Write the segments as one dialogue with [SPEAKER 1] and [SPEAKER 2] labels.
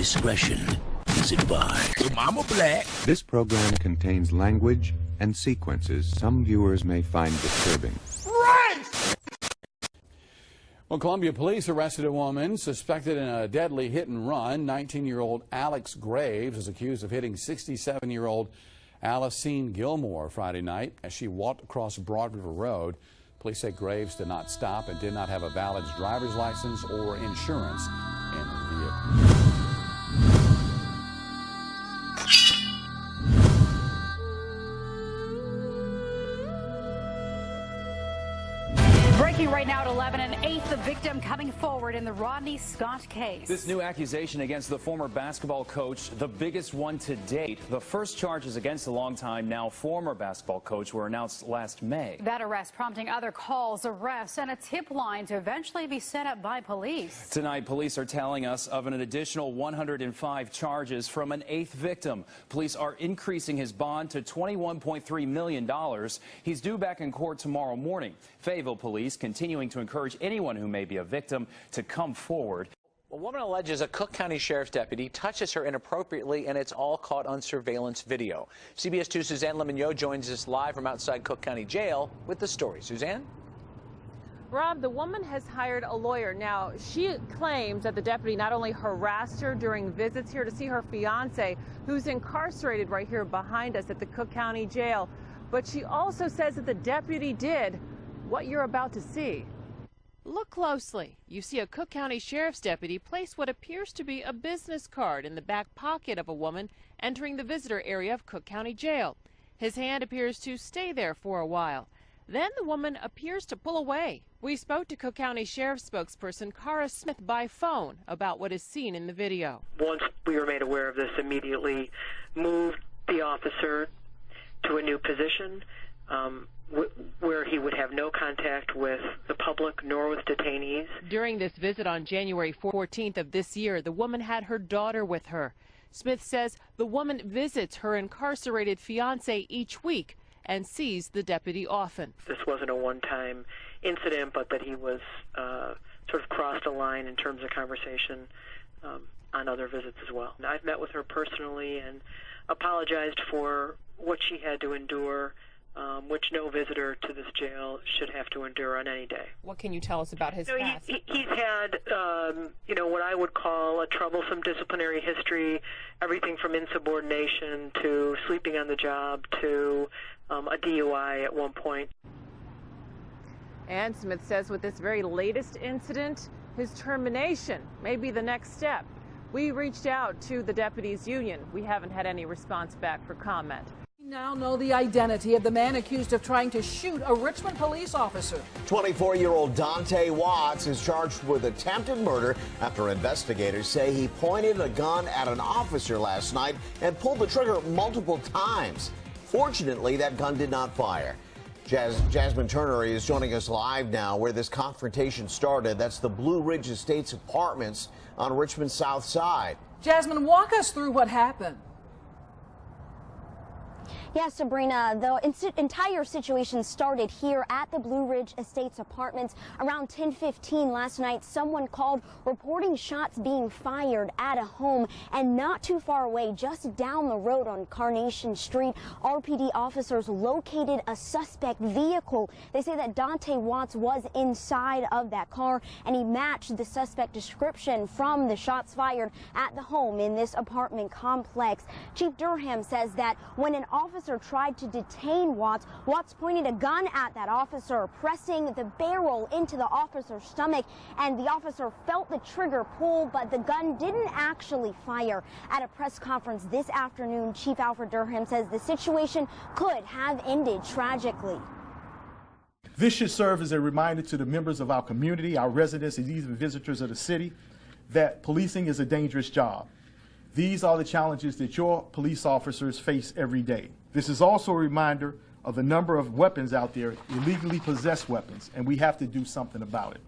[SPEAKER 1] Discretion is advised. Mama Black.
[SPEAKER 2] This program contains language and sequences some viewers may find disturbing.
[SPEAKER 3] Well, Columbia police arrested a woman suspected in a deadly hit and run. 19-year-old Alex Graves is accused of hitting 67-year-old Alicene Gilmore Friday night as she walked across Broad River Road. Police say Graves did not stop and did not have a valid driver's license or insurance in her vehicle.
[SPEAKER 4] Breaking right now at 11, an eighth of victim coming forward in the Rodney Scott case.
[SPEAKER 5] This new accusation against the former basketball coach, the biggest one to date. The first charges against the longtime, now former basketball coach were announced last May.
[SPEAKER 4] That arrest prompting other calls, arrests, and a tip line to eventually be set up by police.
[SPEAKER 5] Tonight, police are telling us of an additional 105 charges from an eighth victim. Police are increasing his bond to $21.3 million. He's due back in court tomorrow morning. Fayetteville police continuing to encourage anyone who may be a victim to come forward.
[SPEAKER 6] A woman alleges a Cook County Sheriff's deputy touches her inappropriately, and it's all caught on surveillance video. CBS 2's Suzanne Lemonnier joins us live from outside Cook County Jail with the story. Suzanne?
[SPEAKER 7] Rob, the woman has hired a lawyer. Now, she claims that the deputy not only harassed her during visits here to see her fiance, who's incarcerated right here behind us at the Cook County Jail, but she also says that the deputy did what you're about to see. Look closely. You see a Cook County Sheriff's deputy place what appears to be a business card in the back pocket of a woman entering the visitor area of Cook County Jail. His hand appears to stay there for a while. Then the woman appears to pull away. We spoke to Cook County Sheriff's spokesperson Cara Smith by phone about what is seen in the video.
[SPEAKER 8] Once we were made aware of this, immediately moved the officer to a new position where he would have no contact with the public nor with detainees.
[SPEAKER 7] During this visit on January 14th of this year, the woman had her daughter with her. Smith says the woman visits her incarcerated fiance each week and sees the deputy often.
[SPEAKER 8] This wasn't a one-time incident, but that he was sort of crossed a line in terms of conversation on other visits as well. And I've met with her personally and apologized for what she had to endure, which no visitor to this jail should have to endure on any day.
[SPEAKER 7] What can you tell us about his past?
[SPEAKER 8] He's had, what I would call a troublesome disciplinary history, everything from insubordination to sleeping on the job to a DUI at one point.
[SPEAKER 7] And Smith says with this very latest incident, his termination may be the next step. We reached out to the deputies union. We haven't had any response back for comment.
[SPEAKER 9] We now know the identity of the man accused of trying to shoot a Richmond police officer.
[SPEAKER 10] 24-year-old Dante Watts is charged with attempted murder after investigators say he pointed a gun at an officer last night and pulled the trigger multiple times. Fortunately, that gun did not fire. Jasmine Turner is joining us live now where this confrontation started. That's the Blue Ridge Estates Apartments on Richmond's South Side.
[SPEAKER 9] Jasmine, walk us through what happened.
[SPEAKER 11] Yes, Sabrina, the entire situation started here at the Blue Ridge Estates Apartments around 10:15 last night. Someone called reporting shots being fired at a home, and not too far away, just down the road on Carnation Street, RPD officers located a suspect vehicle. They say that Dante Watts was inside of that car, and he matched the suspect description from the shots fired at the home in this apartment complex. Chief Durham says that when an officer tried to detain Watts pointed a gun at that officer, pressing the barrel into the officer's stomach, and the officer felt the trigger pull, but the gun didn't actually fire. At a press conference this afternoon, Chief Alfred Durham says the situation could have ended tragically.
[SPEAKER 12] This should serve as a reminder to the members of our community, our residents, and even visitors of the city, that policing is a dangerous job. These are the challenges that your police officers face every day. This is also a reminder of the number of weapons out there, illegally possessed weapons, and we have to do something about it.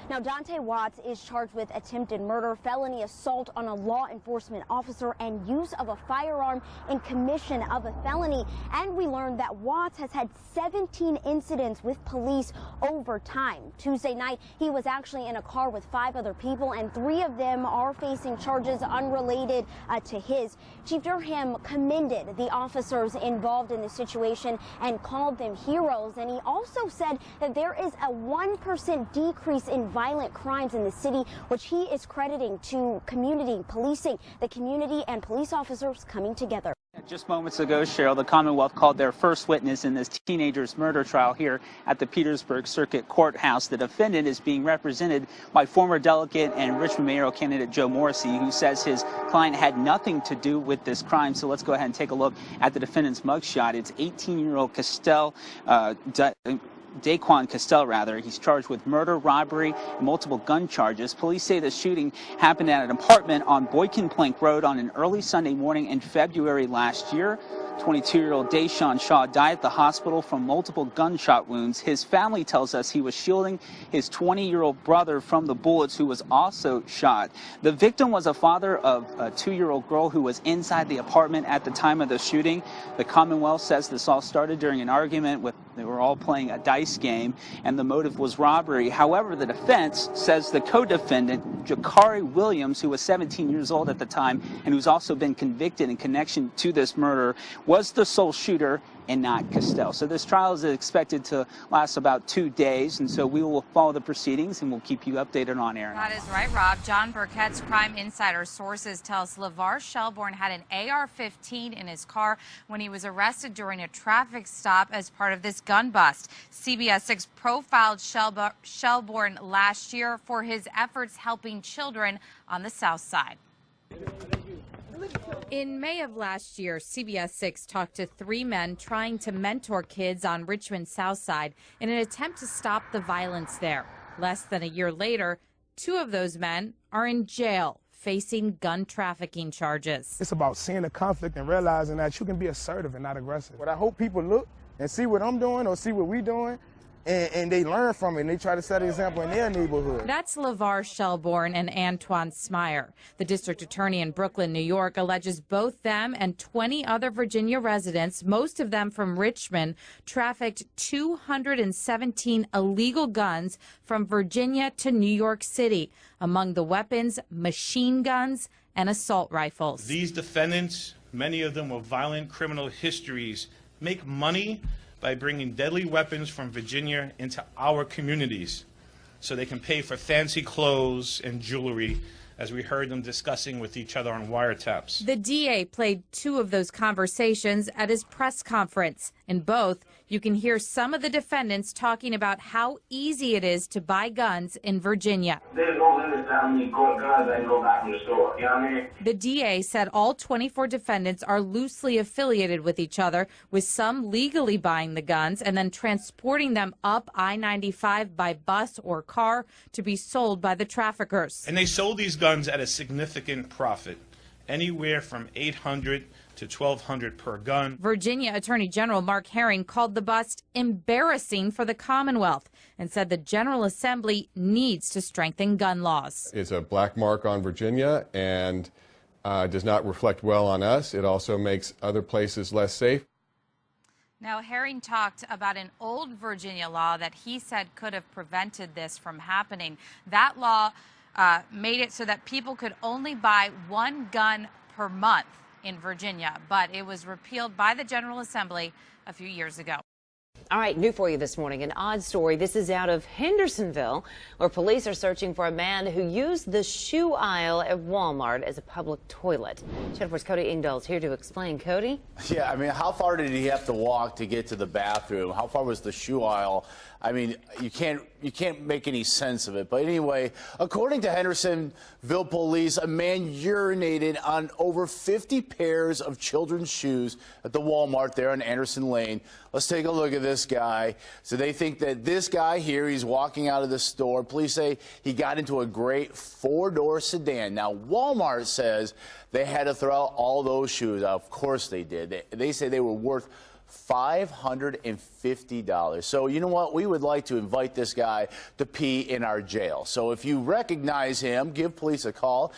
[SPEAKER 11] Now, Dante Watts is charged with attempted murder, felony assault on a law enforcement officer, and use of a firearm in commission of a felony. And we learned that Watts has had 17 incidents with police over time. Tuesday night, he was actually in a car with 5 other people, and 3 of them are facing charges unrelated to his. Chief Durham commended the officers involved in the situation and called them heroes. And he also said that there is a 1% decrease in violent crimes in the city, which he is crediting to community policing, the community and police officers coming together.
[SPEAKER 13] Just moments ago, Cheryl, the Commonwealth called their first witness in this teenager's murder trial here at the Petersburg Circuit Courthouse. The defendant is being represented by former delegate and Richmond mayoral candidate Joe Morrissey, who says his client had nothing to do with this crime. So let's go ahead and take a look at the defendant's mugshot. It's 18-year-old Daquan Castell, rather. He's charged with murder, robbery, and multiple gun charges. Police say the shooting happened at an apartment on Boykin Plank Road on an early Sunday morning in February last year. 22-year-old Deshaun Shaw died at the hospital from multiple gunshot wounds. His family tells us he was shielding his 20-year-old brother from the bullets, who was also shot. The victim was a father of a 2-year-old girl who was inside the apartment at the time of the shooting. The Commonwealth says this all started during an argument they were all playing a dice game, and the motive was robbery. However, the defense says the co-defendant, Jakari Williams, who was 17 years old at the time and who's also been convicted in connection to this murder, was the sole shooter and not Castell. So this trial is expected to last about 2 days, and so we will follow the proceedings and we'll keep you updated on air.
[SPEAKER 14] That is right, Rob. John Burkett's Crime Insider sources tell us LeVar Shelbourne had an AR-15 in his car when he was arrested during a traffic stop as part of this gun bust. CBS 6 profiled Shelbourne last year for his efforts helping children on the South Side. In May of last year, CBS 6 talked to 3 men trying to mentor kids on Richmond's South Side in an attempt to stop the violence there. Less than a year later, 2 of those men are in jail facing gun trafficking charges.
[SPEAKER 15] It's about seeing the conflict and realizing that you can be assertive and not aggressive. But I hope people look and see what I'm doing or see what we're doing, and they learn from it and they try to set an example in their neighborhood.
[SPEAKER 14] That's LeVar Shelbourne and Antoine Smyer. The district attorney in Brooklyn, New York, alleges both them and 20 other Virginia residents, most of them from Richmond, trafficked 217 illegal guns from Virginia to New York City. Among the weapons, machine guns and assault rifles.
[SPEAKER 16] These defendants, many of them with violent criminal histories, make money by bringing deadly weapons from Virginia into our communities so they can pay for fancy clothes and jewelry, as we heard them discussing with each other on wiretaps.
[SPEAKER 14] The DA played 2 of those conversations at his press conference. In both, you can hear some of the defendants talking about how easy it is to buy guns in Virginia.
[SPEAKER 17] There's no limit to how many guns I can go back in the store. You know what I mean?
[SPEAKER 14] The DA said all 24 defendants are loosely affiliated with each other, with some legally buying the guns and then transporting them up I-95 by bus or car to be sold by the traffickers.
[SPEAKER 16] And they sold these guns at a significant profit, anywhere from $800 to $1,200 per gun.
[SPEAKER 14] Virginia Attorney General Mark Herring called the bust embarrassing for the Commonwealth and said the General Assembly needs to strengthen gun laws.
[SPEAKER 18] It's a black mark on Virginia and does not reflect well on us. It also makes other places less safe.
[SPEAKER 14] Now, Herring talked about an old Virginia law that he said could have prevented this from happening. That law made it so that people could only buy 1 gun per month in Virginia, but it was repealed by the General Assembly a few years ago.
[SPEAKER 19] All right, new for you this morning, an odd story. This is out of Hendersonville, where police are searching for a man who used the shoe aisle at Walmart as a public toilet. Channel 4's Cody Ingdahl's here to explain. Cody?
[SPEAKER 20] Yeah, I mean, how far did he have to walk to get to the bathroom? How far was the shoe aisle? I mean, you can't make any sense of it. But anyway, according to Hendersonville police, a man urinated on over 50 pairs of children's shoes at the Walmart there on Anderson Lane. Let's take a look at this guy. So they think that this guy here, he's walking out of the store. Police say he got into a great 4-door sedan. Now, Walmart says they had to throw out all those shoes. Of course they did. They say they were worth $550. So you know what? We would like to invite this guy to pee in our jail. So if you recognize him, give police a call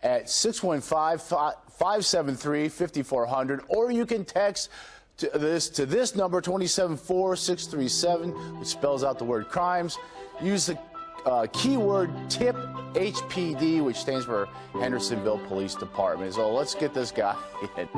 [SPEAKER 20] at 615-573-5400, or you can text to this number, 274-637, which spells out the word crimes. Use the keyword TIP HPD, which stands for Hendersonville Police Department. So let's get this guy in.